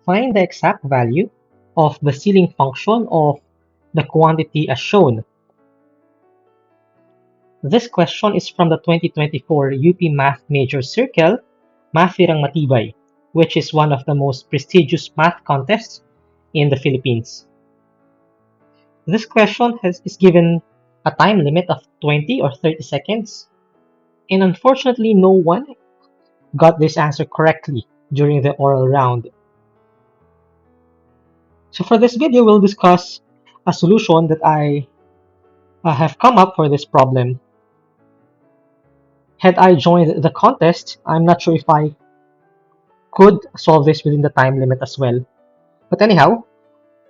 Find the exact value of the ceiling function of the quantity as shown. This question is from the 2024 UP Math Major Circle, MATHirang MATHibay, which is one of the most prestigious math contests in the Philippines. This question is given a time limit of 20 or 30 seconds, and unfortunately no one got this answer correctly during the oral round. So for this video, we'll discuss a solution that I have come up for this problem. Had I joined the contest, I'm not sure if I could solve this within the time limit as well. But anyhow,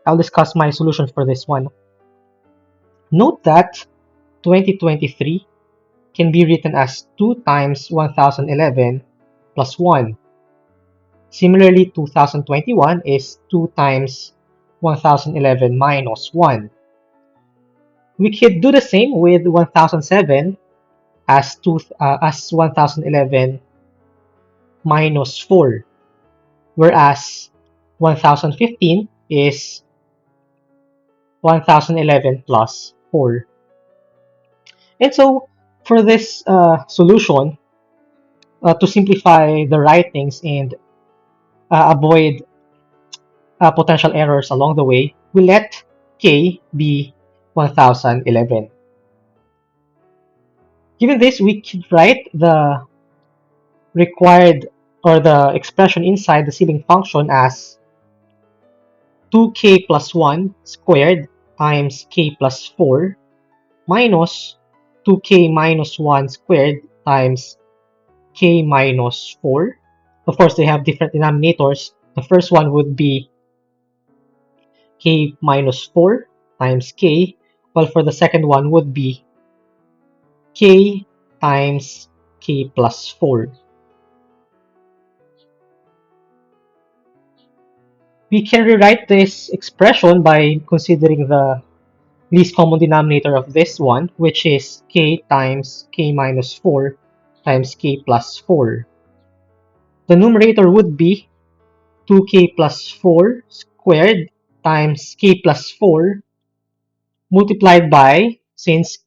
I'll discuss my solution for this one. Note that 2023 can be written as 2 times 1011 plus 1. Similarly, 2021 is 2 times 1011 minus 1. We could do the same with 1007 as 1011 minus 4, whereas 1015 is 1011 plus 4. And so for this solution, to simplify the writings and avoid potential errors along the way, we let k be 1011. Given this, we could write the required or the expression inside the ceiling function as 2k plus 1 squared times k plus 4 minus 2k minus 1 squared times k minus 4. Of course, they have different denominators. The first one would be k minus 4 times k, while for the second one would be k times k plus 4. We can rewrite this expression by considering the least common denominator of this one, which is k times k minus 4 times k plus 4. The numerator would be 2k plus 4 squared times k plus 4 multiplied by, since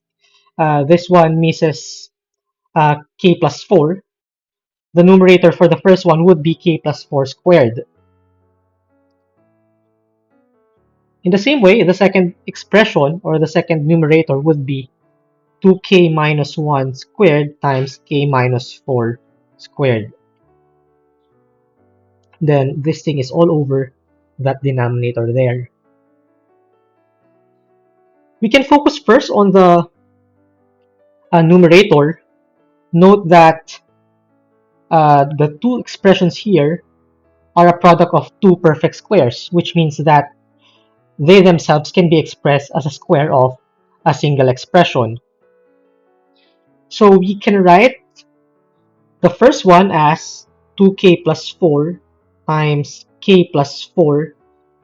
this one misses k plus 4, the numerator for the first one would be k plus 4 squared. In the same way, the second expression or the second numerator would be 2k minus 1 squared times k minus 4 squared. Then this thing is all over that denominator there. We can focus first on the numerator. Note that the two expressions here are a product of two perfect squares, which means that they themselves can be expressed as a square of a single expression. So we can write the first one as 2k plus 4 times k plus 4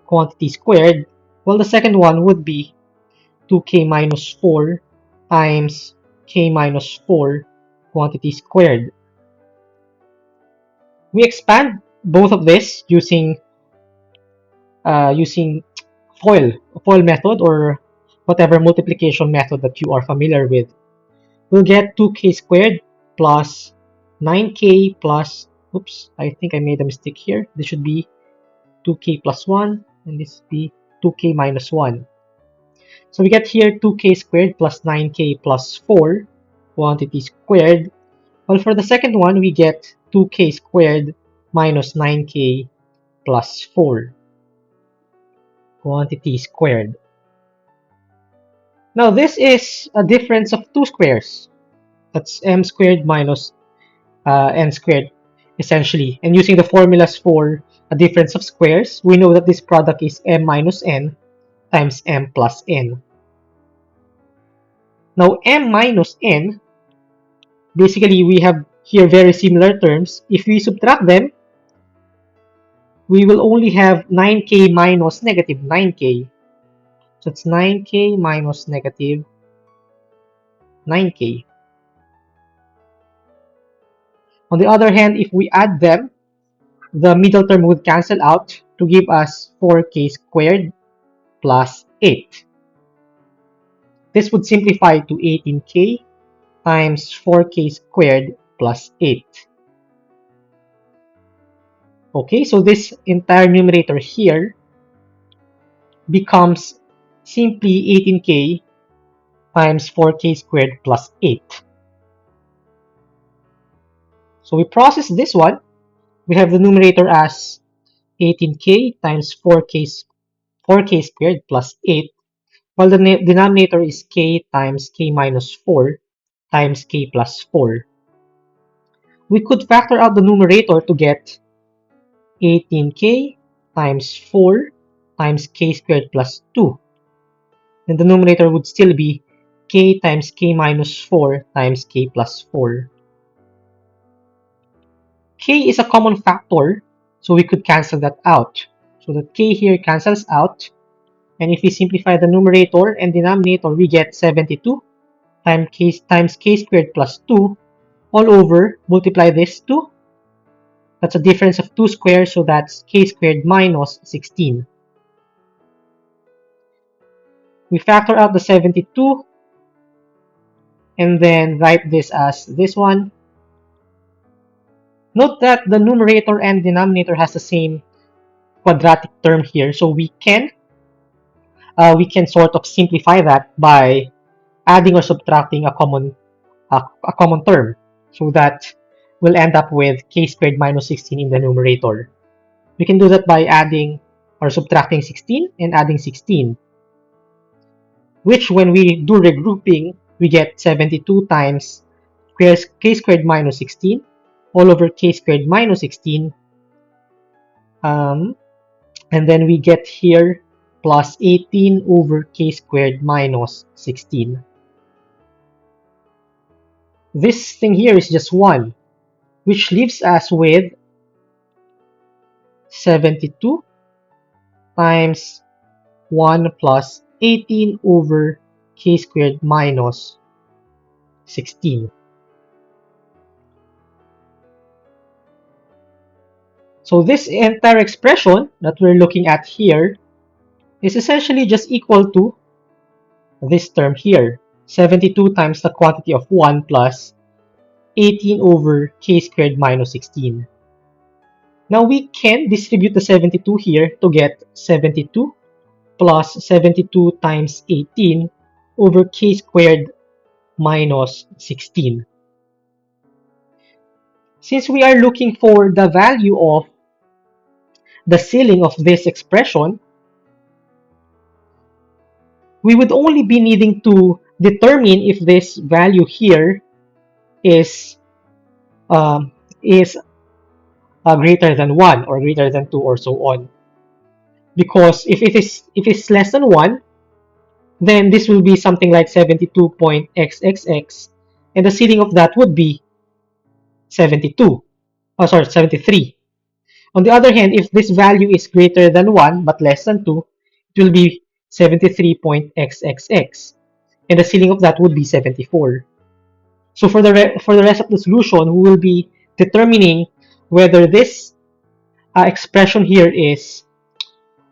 quantity squared, while the second one would be 2k minus 4 times k minus 4 quantity squared. We expand both of this using FOIL method or whatever multiplication method that you are familiar with. We'll get 2k squared plus 9k plus, oops, I think I made a mistake here. This should be 2k plus 1, and this would be 2k minus 1. So we get here 2k squared plus 9k plus 4 quantity squared. Well, for the second one, we get 2k squared minus 9k plus 4 quantity squared. Now this is a difference of two squares. That's m squared minus n squared, essentially. And using the formulas for a difference of squares, we know that this product is m minus n times m plus n. Now m minus n, basically we have here very similar terms. If we subtract them, we will only have 9k minus negative 9k. So it's 9k minus negative 9k. On the other hand, if we add them, the middle term would cancel out to to give us 4k squared plus 8. This would simplify to 18k times 4k squared plus 8. Okay, so this entire numerator here becomes simply 18k times 4k squared plus 8. So we process this one. We have the numerator as 18k times 4k squared plus 8, while the denominator is k times k minus 4 times k plus 4. We could factor out the numerator to get 18k times 4 times k squared plus 2. And the numerator would still be k times k minus 4 times k plus 4. K is a common factor, so we could cancel that out. So that k here cancels out. And if we simplify the numerator and denominator, we get 72 times k squared plus 2 all over, multiply this 2. That's a difference of 2 squares, so that's k squared minus 16. We factor out the 72 and then write this as this one. Note that the numerator and denominator has the same quadratic term here, so we can sort of simplify that by adding or subtracting a common term, so that we'll end up with k squared minus 16 in the numerator. We can do that by adding or subtracting 16 and adding 16, which when we do regrouping, we get 72 times k squared minus 16 all over k squared minus 16, and then we get here plus 18 over k squared minus 16. This thing here is just 1, which leaves us with 72 times 1 plus 18 over k squared minus 16. So this entire expression that we're looking at here is essentially just equal to this term here, 72 times the quantity of 1 plus 18 over k squared minus 16. Now we can distribute the 72 here to get 72 plus 72 times 18 over k squared minus 16. Since we are looking for the value of the ceiling of this expression, we would only be needing to determine if this value here is greater than 1 or greater than 2 or so on. Because if it's less than 1, then this will be something like 72.xxx, and the ceiling of that would be 73. On the other hand, if this value is greater than 1 but less than 2, it will be 73.xxx, and the ceiling of that would be 74. So for the rest of the solution, we will be determining whether this expression here is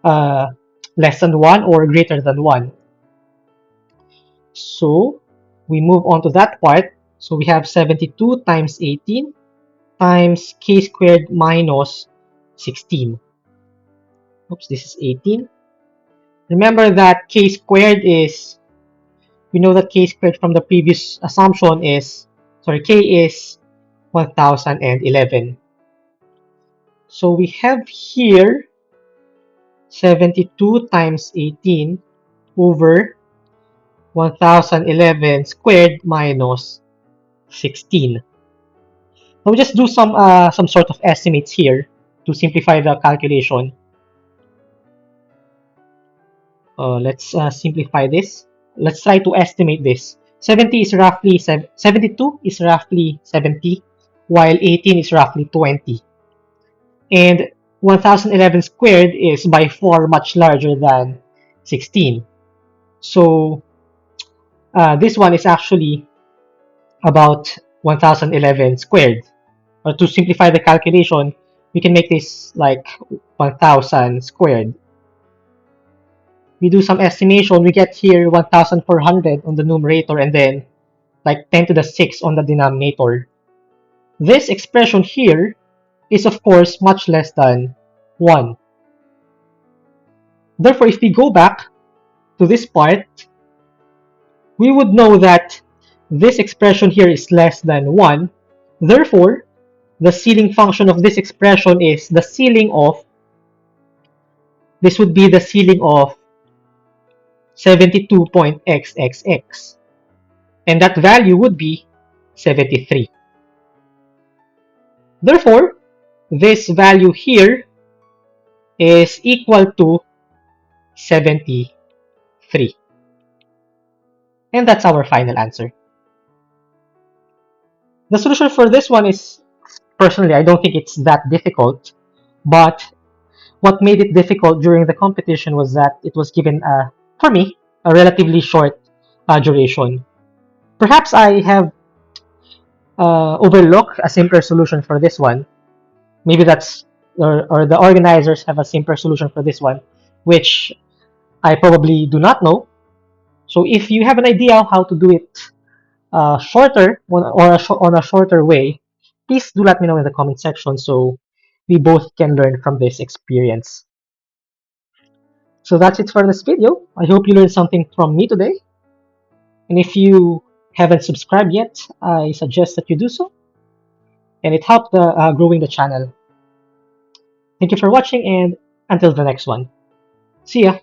less than 1 or greater than 1. So we move on to that part. So we have 72 times 18 times k squared minus 16. Oops, this is 18. Remember that k squared is, we know that k squared from the previous assumption is, k is 1011. So we have here 72 times 18 over 1011 squared minus 16. Now we just do some sort of estimates here to simplify the calculation. Let's simplify this. Let's try to estimate this. 72 is roughly 70, while 18 is roughly 20. And 1011 squared is by far much larger than 16. So this one is actually about 1011 squared. Or to simplify the calculation, we can make this like 1000 squared. We do some estimation, we get here 1400 on the numerator and then like 10 to the 6 on the denominator. This expression here is of course much less than 1. Therefore, if we go back to this part, we would know that this expression here is less than 1. Therefore, the ceiling function of this expression is the ceiling of, this would be the ceiling of 72.xxx. And that value would be 73. Therefore, this value here is equal to 73. And that's our final answer. The solution for this one is, personally, I don't think it's that difficult, but what made it difficult during the competition was that it was given, for me, a relatively short duration. Perhaps I have overlooked a simpler solution for this one. Maybe that's, or the organizers have a simpler solution for this one, which I probably do not know. So if you have an idea how to do it shorter or on a shorter way, please do let me know in the comment section so we both can learn from this experience. So that's it for this video. I hope you learned something from me today. And if you haven't subscribed yet, I suggest that you do so. And it helped growing the channel. Thank you for watching and until the next one. See ya!